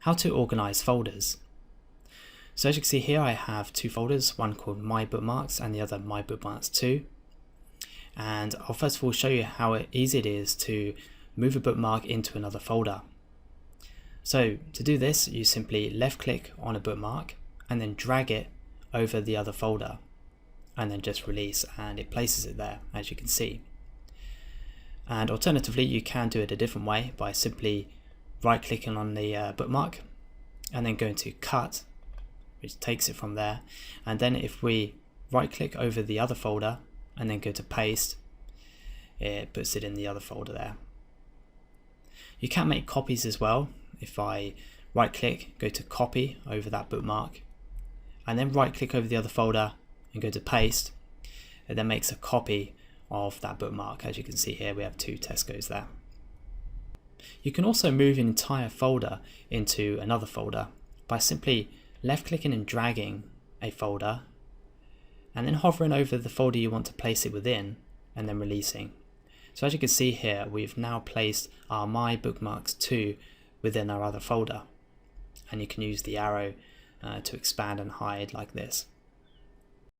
How to organize folders. So as you can see here, I have two folders, one called My Bookmarks and the other My Bookmarks 2. And I'll first of all show you how easy it is to move a bookmark into another folder. So to do this, you simply left click on a bookmark and then drag it over the other folder and then just release, and it places it there, as you can see. And alternatively, you can do it a different way by simply right clicking on the bookmark and then going to cut, which takes it from there. And then if we right click over the other folder and then go to paste, it puts it in the other folder there. You can make copies as well. If I right click, go to copy over that bookmark and then right click over the other folder and go to paste, it then makes a copy of that bookmark. As you can see here, we have two Tesco's there. You can also move an entire folder into another folder by simply left clicking and dragging a folder and then hovering over the folder you want to place it within and then releasing. So as you can see here, we've now placed our My Bookmarks 2 within our other folder, and you can use the arrow to expand and hide like this.